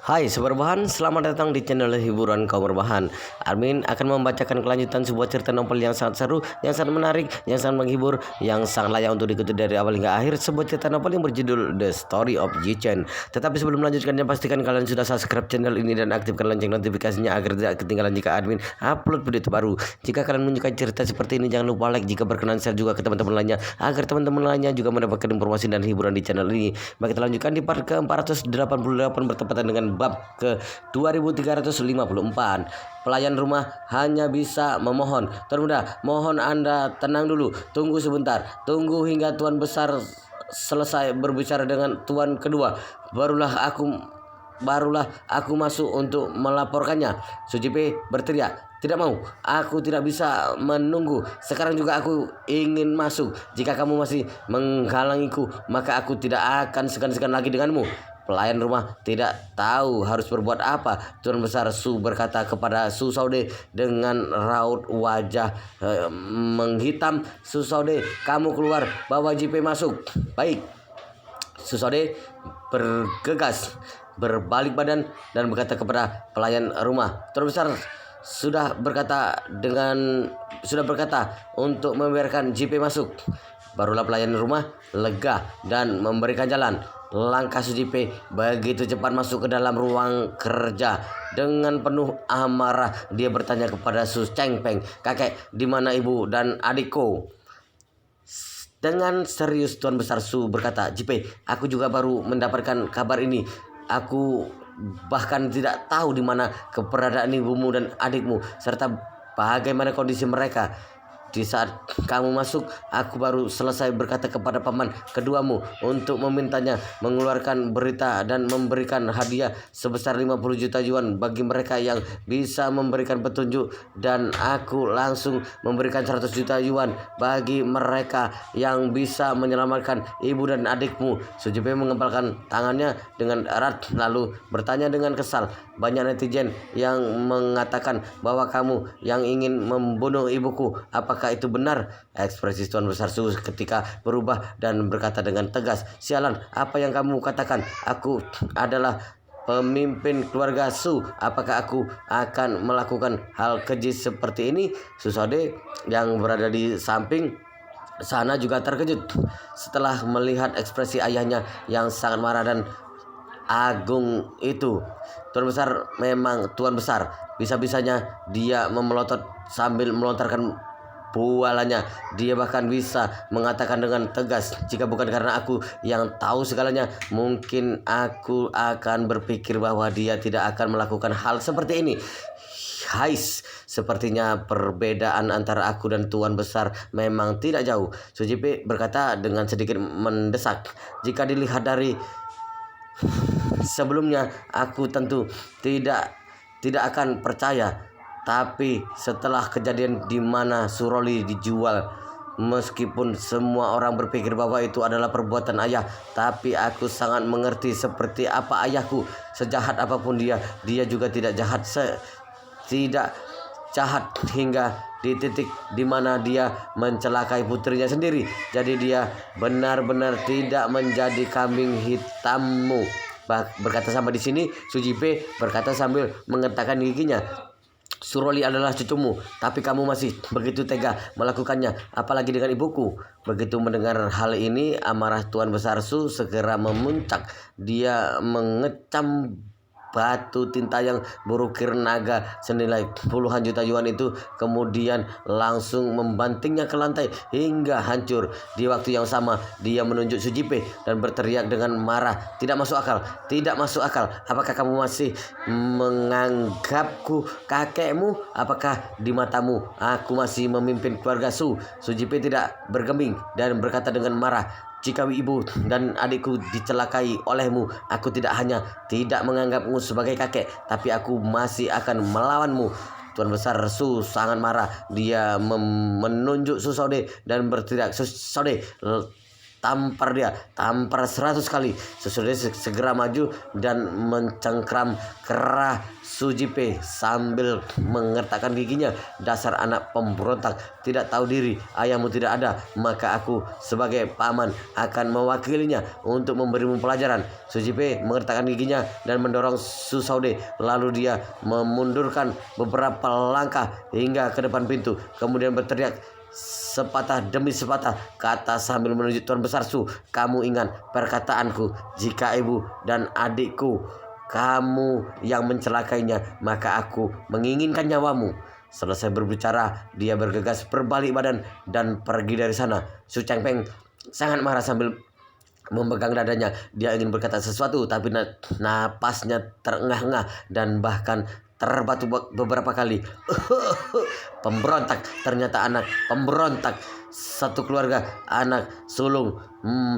Hai Sobat Rebahan, selamat datang di channel hiburan kaum rebahan. Armin akan membacakan kelanjutan sebuah cerita novel yang sangat seru, yang sangat menarik, yang sangat menghibur, yang sangat layak untuk diikuti dari awal hingga akhir. Sebuah cerita novel yang berjudul The Story of Yi-chan. Tetapi sebelum melanjutkannya, pastikan kalian sudah subscribe channel ini dan aktifkan lonceng notifikasinya agar tidak ketinggalan jika admin upload video terbaru. Jika kalian menyukai cerita seperti ini, jangan lupa like, jika berkenan share juga ke teman-teman lainnya agar teman-teman lainnya juga mendapatkan informasi dan hiburan di channel ini. Baik, kita lanjutkan di part ke-488 bertepatan dengan bab ke 2354. Pelayan rumah hanya bisa memohon. Tuan muda, mohon Anda tenang dulu. Tunggu sebentar. Tunggu hingga Tuan besar selesai berbicara dengan Tuan kedua. Barulah aku masuk untuk melaporkannya. Sujipe berteriak. Tidak mau, aku tidak bisa menunggu. Sekarang juga aku ingin masuk. Jika kamu masih menghalangiku, maka aku tidak akan segan-segan lagi denganmu. Pelayan rumah tidak tahu harus berbuat apa. Tuan besar Su berkata kepada Su Saude dengan raut wajah menghitam. Su Saude, kamu keluar, bawa JP masuk. Baik. Su Saude bergegas, berbalik badan dan berkata kepada pelayan rumah, Tuan besar sudah berkata untuk membiarkan JP masuk. Barulah pelayan rumah lega dan memberikan jalan. Langkah Sujipe begitu cepat masuk ke dalam ruang kerja. Dengan penuh amarah dia bertanya kepada Su Chengpeng, kakek, di mana ibu dan adikku? Dengan serius Tuan besar Su berkata, Jipe, aku juga baru mendapatkan kabar ini. Aku bahkan tidak tahu di mana keberadaan ibumu dan adikmu serta bagaimana kondisi mereka. Di saat kamu masuk, aku baru selesai berkata kepada paman keduamu untuk memintanya mengeluarkan berita dan memberikan hadiah sebesar 50 juta yuan bagi mereka yang bisa memberikan petunjuk, dan aku langsung memberikan 100 juta yuan bagi mereka yang bisa menyelamatkan ibu dan adikmu. Sujipe mengepalkan tangannya dengan erat lalu bertanya dengan kesal, banyak netizen yang mengatakan bahwa kamu yang ingin membunuh ibuku. Apakah itu benar? Ekspresi Tuan besar Su ketika berubah dan berkata dengan tegas, sialan, apa yang kamu katakan? Aku adalah pemimpin keluarga Su. Apakah aku akan melakukan hal keji seperti ini? Su Saude yang berada di samping sana juga terkejut setelah melihat ekspresi ayahnya yang sangat marah dan agung itu. Tuan besar memang tuan besar. Bisa-bisanya dia memelotot sambil melontarkan bualannya. Dia bahkan bisa mengatakan dengan tegas, jika bukan karena aku yang tahu segalanya, mungkin aku akan berpikir bahwa dia tidak akan melakukan hal seperti ini. Hais, sepertinya perbedaan antara aku dan tuan besar memang tidak jauh. Sujipe berkata dengan sedikit mendesak, jika dilihat dari sebelumnya, aku tentu tidak akan percaya. Tapi setelah kejadian di mana Suroli dijual, meskipun semua orang berpikir bahwa itu adalah perbuatan ayah, tapi aku sangat mengerti seperti apa ayahku. Sejahat apapun dia juga tidak jahat hingga di titik di mana dia mencelakai putrinya sendiri. Jadi dia benar-benar tidak menjadi kambing hitammu. Berkata sampai di sini, Sujipe berkata sambil mengetakkan giginya. Suroli adalah cucumu, tapi kamu masih begitu tega melakukannya, apalagi dengan ibuku. Begitu mendengar hal ini, amarah Tuan besar Su segera memuncak. Dia mengecam batu tinta yang berukir naga senilai puluhan juta yuan itu, kemudian langsung membantingnya ke lantai hingga hancur. Di waktu yang sama dia menunjuk Sujipe dan berteriak dengan marah, tidak masuk akal, tidak masuk akal. Apakah kamu masih menganggapku kakekmu? Apakah di matamu aku masih memimpin keluarga Su? Sujipe tidak bergeming dan berkata dengan marah, jika ibu dan adikku dicelakai olehmu, aku tidak hanya tidak menganggapmu sebagai kakek, tapi aku masih akan melawanmu. Tuan besar Su sangat marah. Dia menunjuk Su Saude dan berteriak, Su Saude, tampar 100 kali. Susode segera maju dan mencengkram kerah Sujipe sambil mengertakkan giginya. Dasar anak pemberontak, tidak tahu diri, ayahmu tidak ada, maka aku sebagai paman akan mewakilinya untuk memberimu pelajaran. Sujipe mengertakkan giginya dan mendorong Susaude, lalu dia memundurkan beberapa langkah hingga ke depan pintu, kemudian berteriak sepatah demi sepatah kata sambil menunjuk Tuan Besar Su. Kamu ingat perkataanku, jika ibu dan adikku kamu yang mencelakainya, maka aku menginginkan nyawamu. Selesai berbicara, dia bergegas berbalik badan dan pergi dari sana. Su Changpeng sangat marah sambil memegang dadanya. Dia ingin berkata sesuatu, tapi napasnya terengah-engah dan bahkan terbatu beberapa kali. Pemberontak, ternyata anak pemberontak. Satu keluarga, anak sulung,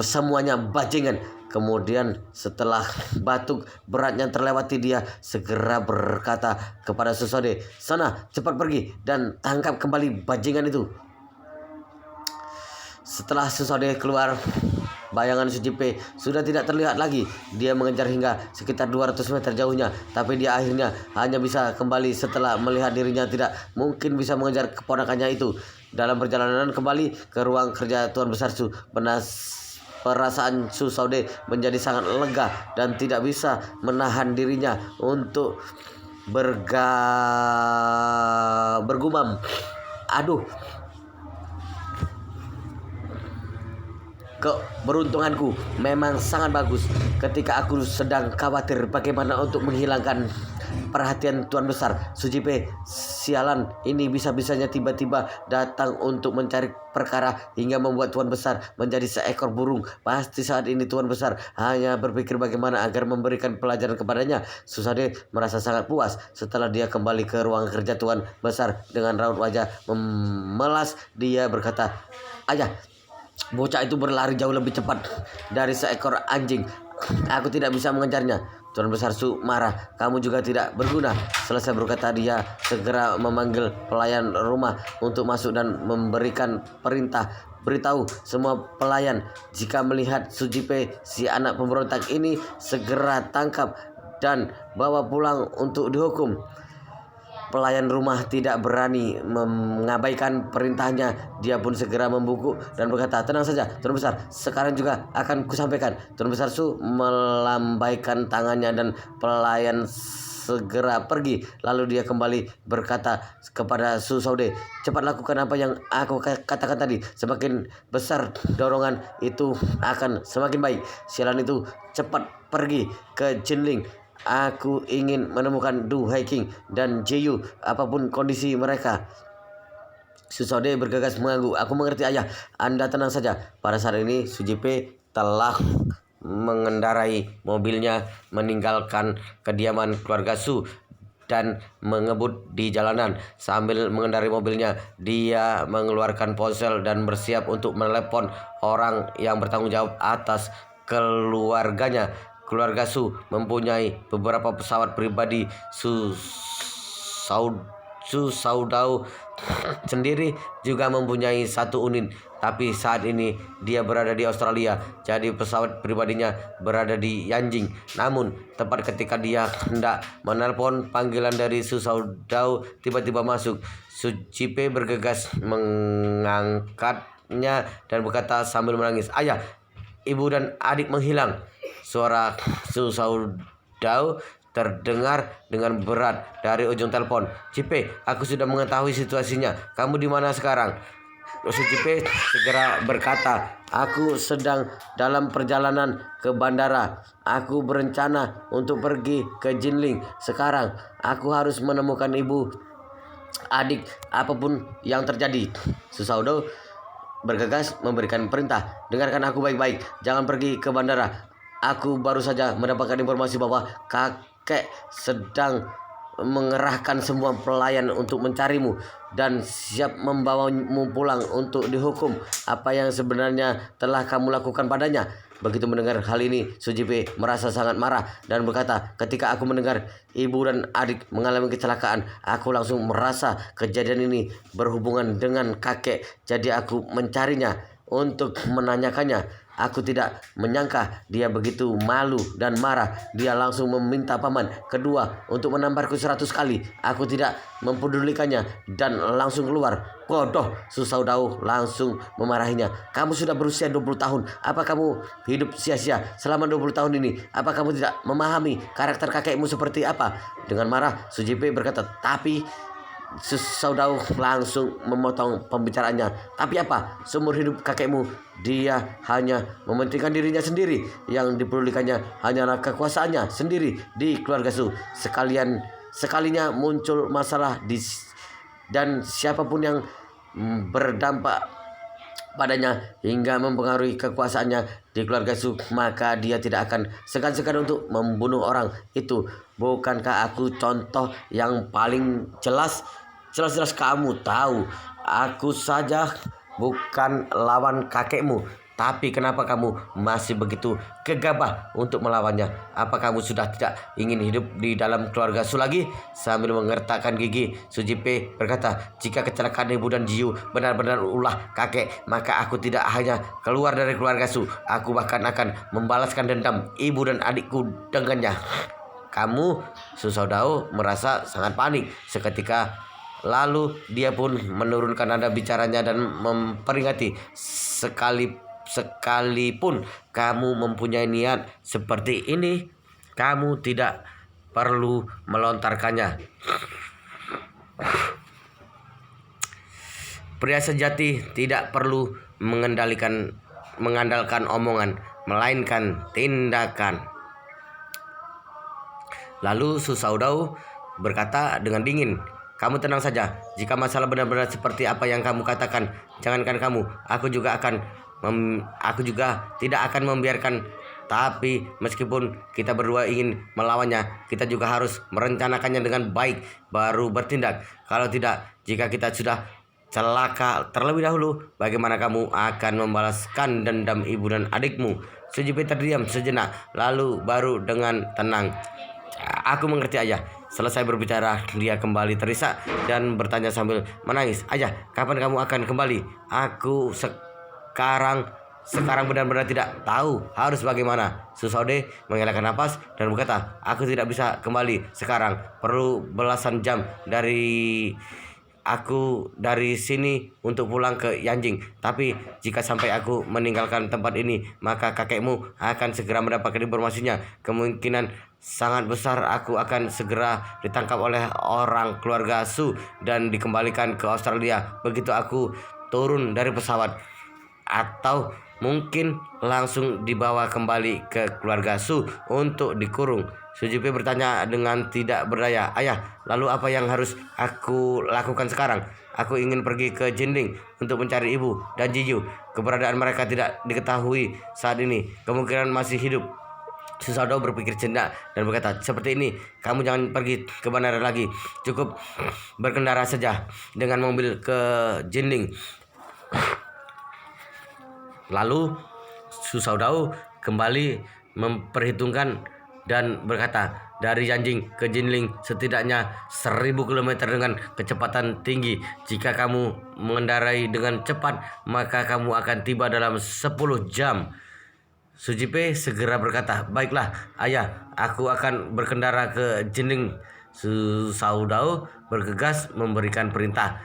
semuanya bajingan. Kemudian setelah batuk beratnya terlewati, dia segera berkata kepada Susode, sana cepat pergi dan tangkap kembali bajingan itu. Setelah Susode keluar, bayangan Sujipe sudah tidak terlihat lagi. Dia mengejar hingga sekitar 200 meter jauhnya, tapi dia akhirnya hanya bisa kembali setelah melihat dirinya tidak mungkin bisa mengejar keponakannya itu. Dalam perjalanan kembali ke ruang kerja Tuan Besar Su, perasaan Susaude menjadi sangat lega dan tidak bisa menahan dirinya untuk bergumam, aduh, keberuntunganku memang sangat bagus. Ketika aku sedang khawatir bagaimana untuk menghilangkan perhatian Tuan Besar, Sujipe sialan ini bisa-bisanya tiba-tiba datang untuk mencari perkara hingga membuat Tuan Besar menjadi seekor burung. Pasti saat ini Tuan Besar hanya berpikir bagaimana agar memberikan pelajaran kepadanya. Susade merasa sangat puas setelah dia kembali ke ruang kerja Tuan Besar dengan raut wajah memelas. Dia berkata, ayah, bocah itu berlari jauh lebih cepat dari seekor anjing. Aku tidak bisa mengejarnya. Tuan Besar Su marah. Kamu juga tidak berguna. Selesai berkata, dia segera memanggil pelayan rumah untuk masuk dan memberikan perintah. Beritahu semua pelayan, jika melihat Sujipe, si anak pemberontak ini, segera tangkap dan bawa pulang untuk dihukum. Pelayan rumah tidak berani mengabaikan perintahnya. Dia pun segera membungkuk dan berkata, tenang saja Tuan Besar, sekarang juga akan kusampaikan. Tuan Besar Su melambaikan tangannya dan pelayan segera pergi. Lalu dia kembali berkata kepada Susaude, cepat lakukan apa yang aku katakan tadi. Semakin besar dorongan itu akan semakin baik. Sialan itu cepat pergi ke Jinling. Aku ingin menemukan Du Haiking dan Jeyu, apapun kondisi mereka. Susaude bergegas mengangguk. Aku mengerti ayah, Anda tenang saja. Pada saat ini Sujipe telah mengendarai mobilnya meninggalkan kediaman keluarga Su dan mengebut di jalanan. Sambil mengendarai mobilnya, dia mengeluarkan ponsel dan bersiap untuk menelepon orang yang bertanggung jawab atas keluarganya. Keluarga Su mempunyai beberapa pesawat pribadi. Su Saudau sendiri juga mempunyai satu unit, tapi saat ini dia berada di Australia, jadi pesawat pribadinya berada di Yanjing. Namun tepat ketika dia hendak menelpon, panggilan dari Su Saudau tiba-tiba masuk. Sujipe bergegas mengangkatnya dan berkata sambil menangis, ayah, ibu dan adik menghilang. Suara Su Saudau terdengar dengan berat dari ujung telepon. Cipe, aku sudah mengetahui situasinya. Kamu di mana sekarang? Cipe segera berkata, aku sedang dalam perjalanan ke bandara. Aku berencana untuk pergi ke Jinling. Sekarang aku harus menemukan ibu, adik, apapun yang terjadi. Su Saudau bergegas memberikan perintah. Dengarkan aku baik-baik. Jangan pergi ke bandara. Aku baru saja mendapatkan informasi bahwa kakek sedang mengerahkan semua pelayan untuk mencarimu dan siap membawamu pulang untuk dihukum apa yang sebenarnya telah kamu lakukan padanya. Begitu mendengar hal ini, Sujipe merasa sangat marah dan berkata, ketika aku mendengar ibu dan adik mengalami kecelakaan, aku langsung merasa kejadian ini berhubungan dengan kakek. Jadi aku mencarinya untuk menanyakannya. Aku tidak menyangka dia begitu malu dan marah. Dia langsung meminta paman kedua untuk menamparku 100 kali. Aku tidak mempedulikannya dan langsung keluar. Bodoh, Susaudau langsung memarahinya. Kamu sudah berusia 20 tahun. Apa kamu hidup sia-sia selama 20 tahun ini? Apa kamu tidak memahami karakter kakekmu seperti apa? Dengan marah, Sujipe berkata, tapi Susaudau langsung memotong pembicaraannya. Tapi apa? Seumur hidup kakekmu, dia hanya mementingkan dirinya sendiri. Yang dipedulikannya hanyalah kekuasaannya sendiri di keluarga Su. Sekalinya muncul masalah dan siapapun yang berdampak padanya hingga mempengaruhi kekuasaannya di keluarga Su, maka dia tidak akan segan-segan untuk membunuh orang itu. Bukankah aku contoh yang paling jelas? Jelas-jelas kamu tahu aku saja bukan lawan kakekmu. Tapi kenapa kamu masih begitu gegabah untuk melawannya? Apa kamu sudah tidak ingin hidup di dalam keluarga Su lagi? Sambil mengertakkan gigi, Sujipe berkata, jika kecelakaan ibu dan Jiu benar-benar ulah kakek, maka aku tidak hanya keluar dari keluarga Su, aku bahkan akan membalaskan dendam ibu dan adikku dengannya. Kamu, Susaudau merasa sangat panik seketika. Lalu dia pun menurunkan nada bicaranya dan memperingati, sekalipun kamu mempunyai niat seperti ini, kamu tidak perlu melontarkannya. Pria sejati tidak perlu mengandalkan omongan, melainkan tindakan. Lalu Susaudau berkata dengan dingin, kamu tenang saja. Jika masalah benar-benar seperti apa yang kamu katakan, jangankan kamu, aku juga tidak akan membiarkan. Tapi meskipun kita berdua ingin melawannya, kita juga harus merencanakannya dengan baik, baru bertindak. Kalau tidak, jika kita sudah celaka terlebih dahulu, bagaimana kamu akan membalaskan dendam ibu dan adikmu? Sujipe terdiam sejenak, lalu baru dengan tenang, aku mengerti, ayah. Selesai berbicara, dia kembali terisak dan bertanya sambil menangis, ayah, kapan kamu akan kembali? Aku sekarang benar-benar tidak tahu harus bagaimana. Susaude menghilangkan napas dan berkata, aku tidak bisa kembali sekarang. Perlu belasan jam dari sini untuk pulang ke Yanjing. Tapi jika sampai aku meninggalkan tempat ini, maka kakekmu akan segera mendapatkan informasinya. Kemungkinan sangat besar aku akan segera ditangkap oleh orang keluarga Su dan dikembalikan ke Australia begitu aku turun dari pesawat, atau mungkin langsung dibawa kembali ke keluarga Su untuk dikurung. Sujipe bertanya dengan tidak berdaya, ayah, lalu apa yang harus aku lakukan sekarang? Aku ingin pergi ke Jinling untuk mencari ibu dan Jiyu. Keberadaan mereka tidak diketahui saat ini, kemungkinan masih hidup. Susaudau berpikir jenak dan berkata, seperti ini, kamu jangan pergi ke bandara lagi. Cukup berkendara saja dengan mobil ke Jinling. Lalu Susaudau kembali memperhitungkan dan berkata, dari Yanjing ke Jinling setidaknya 1000 km dengan kecepatan tinggi. Jika kamu mengendarai dengan cepat, maka kamu akan tiba dalam 10 jam. Sujipe segera berkata, baiklah ayah, aku akan berkendara ke Jinling. Susaudau bergegas memberikan perintah,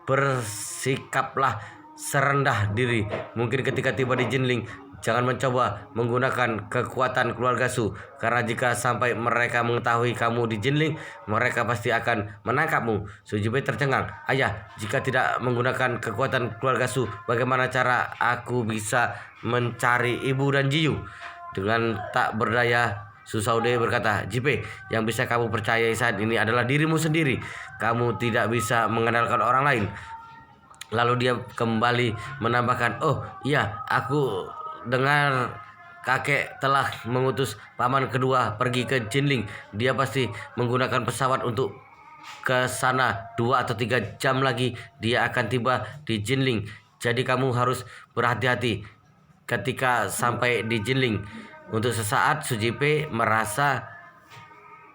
bersikaplah serendah diri mungkin ketika tiba di Jinling. Jangan mencoba menggunakan kekuatan keluarga Su, karena jika sampai mereka mengetahui kamu di Jinling, mereka pasti akan menangkapmu. Sujipe tercengang, ayah, jika tidak menggunakan kekuatan keluarga Su, bagaimana cara aku bisa mencari ibu dan Jiyu? Dengan tak berdaya, Susaude berkata, Jipe, yang bisa kamu percayai saat ini adalah dirimu sendiri. Kamu tidak bisa mengandalkan orang lain. Lalu dia kembali menambahkan, oh iya, aku dengar kakek telah mengutus paman kedua pergi ke Jinling. Dia pasti menggunakan pesawat untuk ke sana. 2 atau 3 jam lagi dia akan tiba di Jinling. Jadi kamu harus berhati-hati ketika sampai di Jinling. Untuk sesaat Sujipe merasa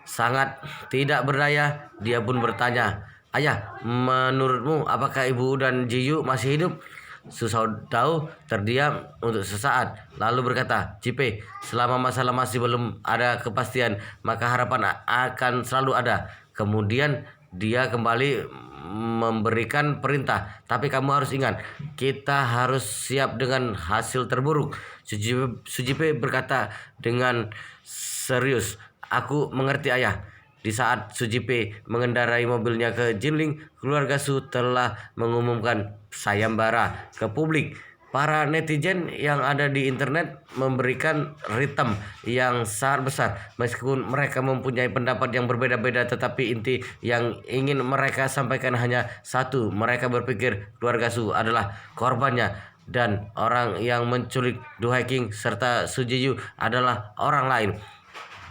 sangat tidak berdaya. Dia pun bertanya, ayah, menurutmu apakah ibu dan Jiyu masih hidup? Susaudo terdiam untuk sesaat, lalu berkata, "Cipe, selama masalah masih belum ada kepastian, maka harapan akan selalu ada." Kemudian dia kembali memberikan perintah, "Tapi kamu harus ingat, kita harus siap dengan hasil terburuk." Sujipe berkata dengan serius, "Aku mengerti, ayah." Di saat Sujipe mengendarai mobilnya ke Jinling, keluarga Su telah mengumumkan sayembara ke publik. Para netizen yang ada di internet memberikan ritem yang sangat besar. Meskipun mereka mempunyai pendapat yang berbeda-beda, tetapi inti yang ingin mereka sampaikan hanya satu. Mereka berpikir keluarga Su adalah korbannya, dan orang yang menculik Du Haking serta Su Jiyu adalah orang lain.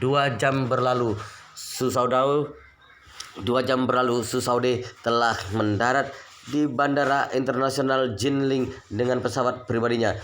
2 jam berlalu, Susaudo 2 jam berlalu, Susaude telah mendarat di Bandara Internasional Jinling dengan pesawat pribadinya,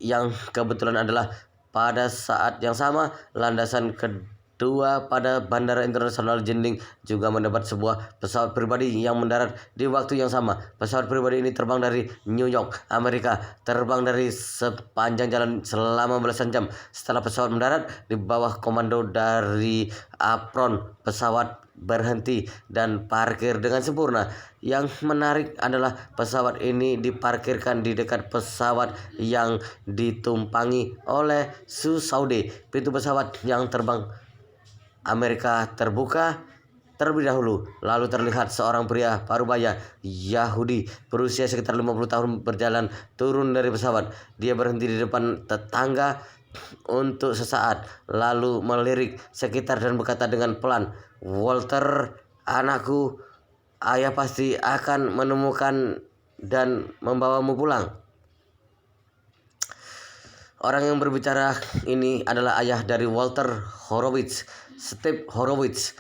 yang kebetulan adalah pada saat yang sama landasan kedua pada Bandara Internasional Jinling juga mendapat sebuah pesawat pribadi yang mendarat di waktu yang sama. Pesawat pribadi ini terbang dari New York, Amerika, terbang dari sepanjang jalan selama belasan jam. Setelah pesawat mendarat di bawah komando dari apron, pesawat berhenti dan parkir dengan sempurna. Yang menarik adalah pesawat ini diparkirkan di dekat pesawat yang ditumpangi oleh Susaude. Pintu pesawat yang terbang Amerika terbuka terlebih dahulu, lalu terlihat seorang pria parubaya Yahudi berusia sekitar 50 tahun berjalan turun dari pesawat. Dia berhenti di depan tetangga untuk sesaat, lalu melirik sekitar dan berkata dengan pelan, "Walter, anakku, ayah pasti akan menemukan dan membawamu pulang." Orang yang berbicara ini adalah ayah dari Walter Horowitz, Steve Horowitz.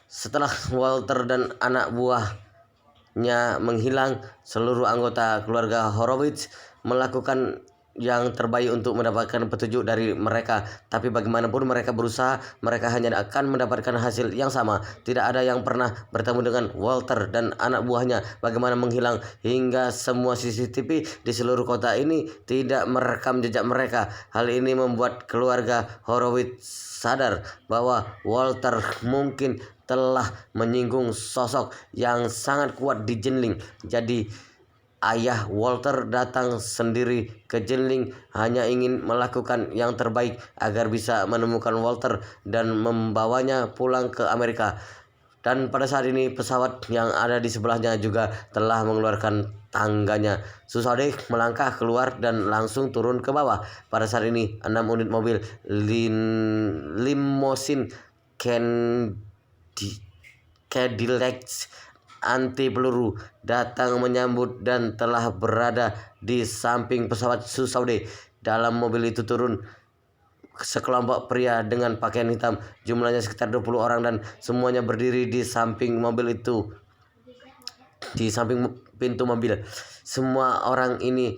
Setelah Walter dan anak buahnya menghilang, seluruh anggota keluarga Horowitz melakukan yang terbaik untuk mendapatkan petunjuk dari mereka. Tapi bagaimanapun mereka berusaha, mereka hanya akan mendapatkan hasil yang sama. Tidak ada yang pernah bertemu dengan Walter dan anak buahnya. Bagaimana menghilang hingga semua CCTV di seluruh kota ini tidak merekam jejak mereka. Hal ini membuat keluarga Horowitz sadar bahwa Walter mungkin telah menyinggung sosok yang sangat kuat di Jinling. Jadi ayah Walter datang sendiri ke Jinling hanya ingin melakukan yang terbaik agar bisa menemukan Walter dan membawanya pulang ke Amerika. Dan pada saat ini pesawat yang ada di sebelahnya juga telah mengeluarkan tangganya. Susaude melangkah keluar dan langsung turun ke bawah. Pada saat ini 6 unit mobil limosin Cadillac anti peluru datang menyambut dan telah berada di samping pesawat Susaude. Dalam mobil itu turun sekelompok pria dengan pakaian hitam, jumlahnya sekitar 20 orang, dan semuanya berdiri di samping mobil itu, di samping pintu mobil. Semua orang ini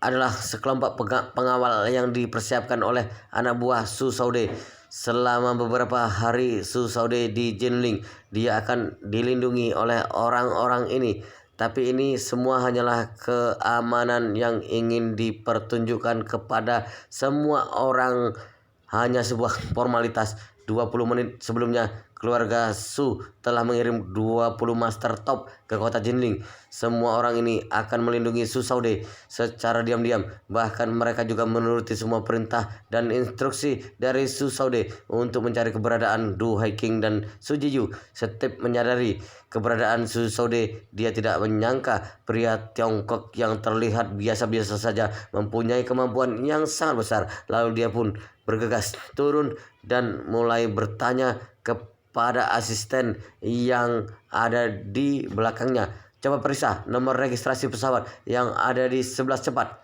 adalah sekelompok pengawal yang dipersiapkan oleh anak buah Susaude. Selama beberapa hari Susaude di Jinling, dia akan dilindungi oleh orang-orang ini. Tapi ini semua hanyalah keamanan yang ingin dipertunjukkan kepada semua orang, hanya sebuah formalitas. 20 menit sebelumnya, keluarga Su telah mengirim 20 master top ke kota Jinling. Semua orang ini akan melindungi Susaude secara diam-diam. Bahkan mereka juga menuruti semua perintah dan instruksi dari Susaude untuk mencari keberadaan Du Haking dan Su Jiyu. Steve menyadari keberadaan Susaude. Dia tidak menyangka pria Tiongkok yang terlihat biasa-biasa saja mempunyai kemampuan yang sangat besar. Lalu dia pun bergegas turun dan mulai bertanya kepada asisten yang ada di belakangnya, "Coba periksa nomor registrasi pesawat yang ada di sebelah cepat."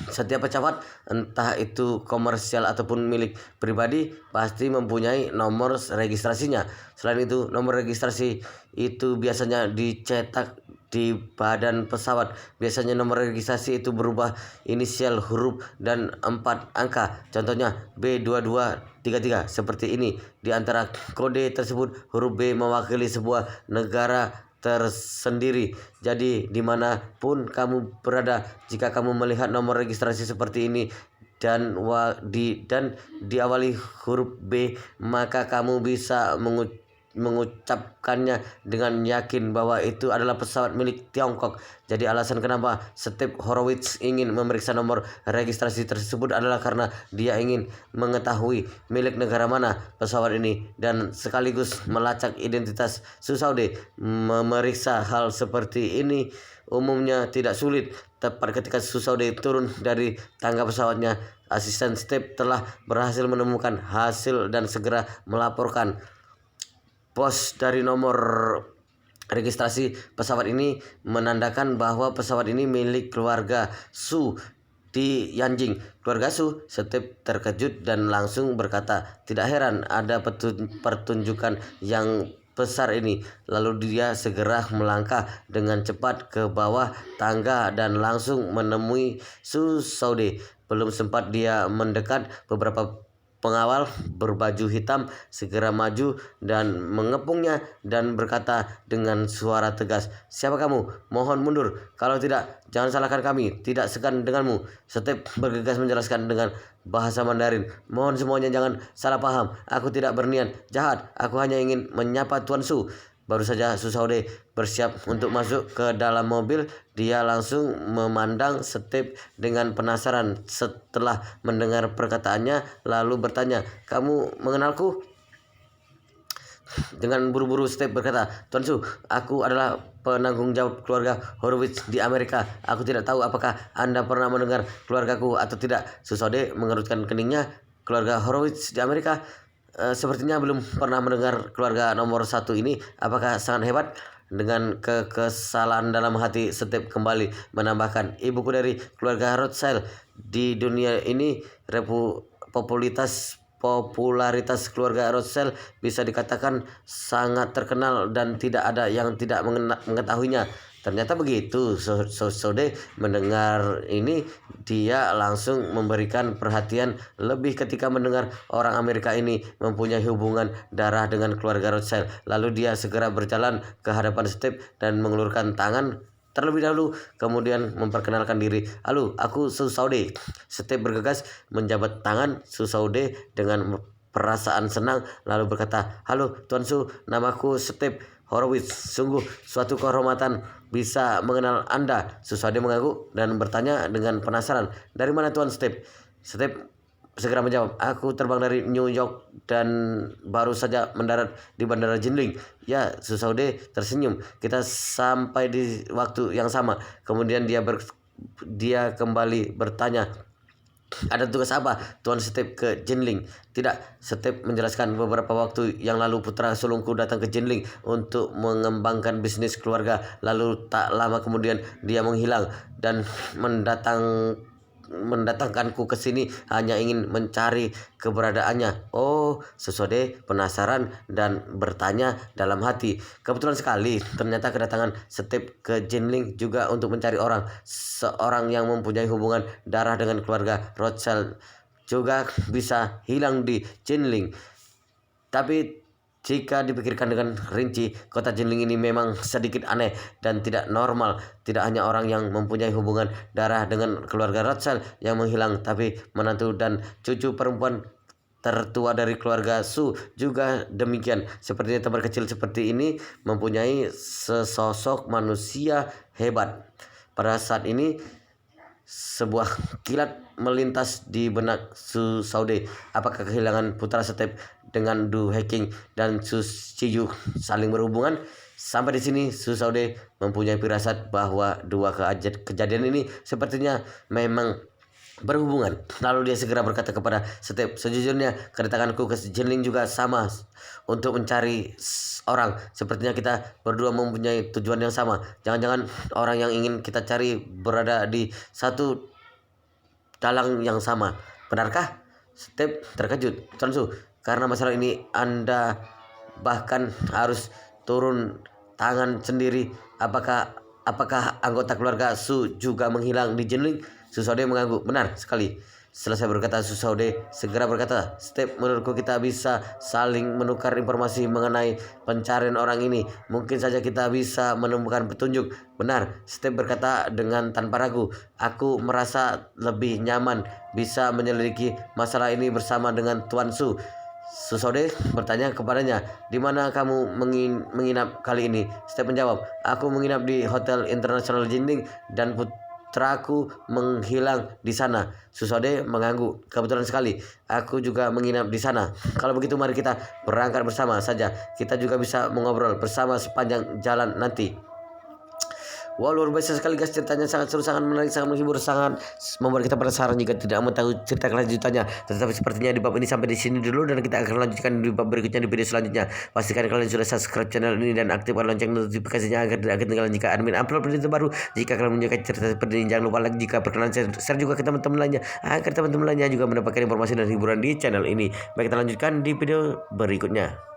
Setiap pesawat, entah itu komersial ataupun milik pribadi, pasti mempunyai nomor registrasinya. Selain itu, nomor registrasi itu biasanya dicetak di badan pesawat. Biasanya nomor registrasi itu berubah inisial, huruf, dan 4 angka. Contohnya B2233 seperti ini. Di antara kode tersebut, huruf B mewakili sebuah negara tersendiri. Jadi dimanapun kamu berada, jika kamu melihat nomor registrasi seperti ini dan diawali huruf B, maka kamu bisa mengucapkannya dengan yakin bahwa itu adalah pesawat milik Tiongkok. Jadi alasan kenapa Steve Horowitz ingin memeriksa nomor registrasi tersebut adalah karena dia ingin mengetahui milik negara mana pesawat ini dan sekaligus melacak identitas Su Saude. Memeriksa hal seperti ini umumnya tidak sulit. Tepat ketika Su Saude turun dari tangga pesawatnya, asisten Steve telah berhasil menemukan hasil dan segera melaporkan. Pos dari nomor registrasi pesawat ini menandakan bahwa pesawat ini milik keluarga Su di Yanjing. Keluarga Su, Steve terkejut dan langsung berkata, tidak heran ada pertunjukan yang besar ini. Lalu dia segera melangkah dengan cepat ke bawah tangga dan langsung menemui Su Saude. Belum sempat dia mendekat, beberapa pengawal berbaju hitam segera maju dan mengepungnya dan berkata dengan suara tegas, siapa kamu? Mohon mundur. Kalau tidak, jangan salahkan kami. Tidak segan denganmu. Steve bergegas menjelaskan dengan bahasa Mandarin. Mohon semuanya jangan salah paham. Aku tidak berniat jahat. Aku hanya ingin menyapa Tuan Su. Baru saja Su Saude bersiap untuk masuk ke dalam mobil, dia langsung memandang Steve dengan penasaran. Setelah mendengar perkataannya, lalu bertanya, kamu mengenalku? Dengan buru-buru Steve berkata, Tuan Su, aku adalah penanggung jawab keluarga Horowitz di Amerika. Aku tidak tahu apakah Anda pernah mendengar keluargaku atau tidak. Su Saude mengerutkan keningnya. Keluarga Horowitz di Amerika? Sepertinya belum pernah mendengar keluarga nomor 1 ini. Apakah sangat hebat? Dengan kekesalan dalam hati, Steve kembali menambahkan, ibuku dari keluarga Rothschild. Di dunia ini popularitas keluarga Rothschild bisa dikatakan sangat terkenal dan tidak ada yang tidak mengetahuinya. Ternyata begitu. Saude mendengar ini, dia langsung memberikan perhatian lebih ketika mendengar orang Amerika ini mempunyai hubungan darah dengan keluarga Rothschild. Lalu dia segera berjalan ke hadapan Steve dan mengulurkan tangan terlebih dahulu, kemudian memperkenalkan diri. Halo, aku Su Saude. Steve bergegas menjabat tangan Su Saude dengan perasaan senang, lalu berkata, halo Tuan Su, namaku Steve Horowitz. Sungguh suatu kehormatan bisa mengenal Anda. Su Saude mengangguk dan bertanya dengan penasaran, dari mana Tuan Steve? Steve segera menjawab, aku terbang dari New York dan baru saja mendarat di Bandara Jinling. Ya, Su Saude tersenyum. Kita sampai di waktu yang sama. Kemudian dia kembali bertanya, ada tugas apa Tuan Steve ke Jinling? Tidak, Steve menjelaskan, beberapa waktu yang lalu putra sulungku datang ke Jinling untuk mengembangkan bisnis keluarga. Lalu tak lama kemudian dia menghilang dan mendatangkanku ke sini hanya ingin mencari keberadaannya. Oh, Su Saude penasaran dan bertanya dalam hati, kebetulan sekali, ternyata kedatangan Steve ke Jinling juga untuk mencari seorang yang mempunyai hubungan darah dengan keluarga Rothschild juga bisa hilang di Jinling. Tapi jika dipikirkan dengan rinci, kota Jinling ini memang sedikit aneh dan tidak normal. Tidak hanya orang yang mempunyai hubungan darah dengan keluarga Rothschild yang menghilang, tapi menantu dan cucu perempuan tertua dari keluarga Su juga demikian. Sepertinya tempat kecil seperti ini mempunyai sesosok manusia hebat. Pada saat ini, sebuah kilat melintas di benak Su Saude. Apakah kehilangan putra Steve dengan Du Hacking dan Su Shiyu saling berhubungan? Sampai di sini Su Saude mempunyai firasat bahwa dua kejadian ini sepertinya memang berhubungan. Lalu dia segera berkata kepada Steve, sejujurnya kedatanganku ke Jinling juga sama, untuk mencari orang. Sepertinya kita berdua mempunyai tujuan yang sama. Jangan-jangan orang yang ingin kita cari berada di satu dalang yang sama. Benarkah? Steve terkejut. Tuan Su, karena masalah ini Anda bahkan harus turun tangan sendiri. Apakah anggota keluarga Su juga menghilang di Jinling? Su Saude mengangguk. Benar sekali. Selesai berkata, Susaude segera berkata, Step, menurutku kita bisa saling menukar informasi mengenai pencarian orang ini. Mungkin saja kita bisa menemukan petunjuk. Benar, Step berkata dengan tanpa ragu. Aku merasa lebih nyaman bisa menyelidiki masalah ini bersama dengan Tuan Su. Susaude bertanya kepadanya, di mana kamu menginap kali ini? Step menjawab, aku menginap di Hotel International Jinding dan putraku menghilang di sana. Susaude mengangguk. Kebetulan sekali, aku juga menginap di sana. Kalau begitu mari kita berangkat bersama saja. Kita juga bisa mengobrol bersama sepanjang jalan nanti. Wah, luar biasa sekali guys, ceritanya sangat seru, sangat menarik, sangat menghibur, sangat membuat kita penasaran jika tidak mau tahu cerita kelanjutannya. Tetapi sepertinya di bab ini sampai di sini dulu dan kita akan lanjutkan di bab berikutnya di video selanjutnya. Pastikan kalian sudah subscribe channel ini dan aktifkan lonceng notifikasinya agar tidak ketinggalan jika admin upload video terbaru. Jika kalian menyukai cerita seperti ini, jangan lupa like, jika berkenan share juga ke teman-teman lainnya agar teman-teman lainnya juga mendapatkan informasi dan hiburan di channel ini. Baik, kita lanjutkan di video berikutnya.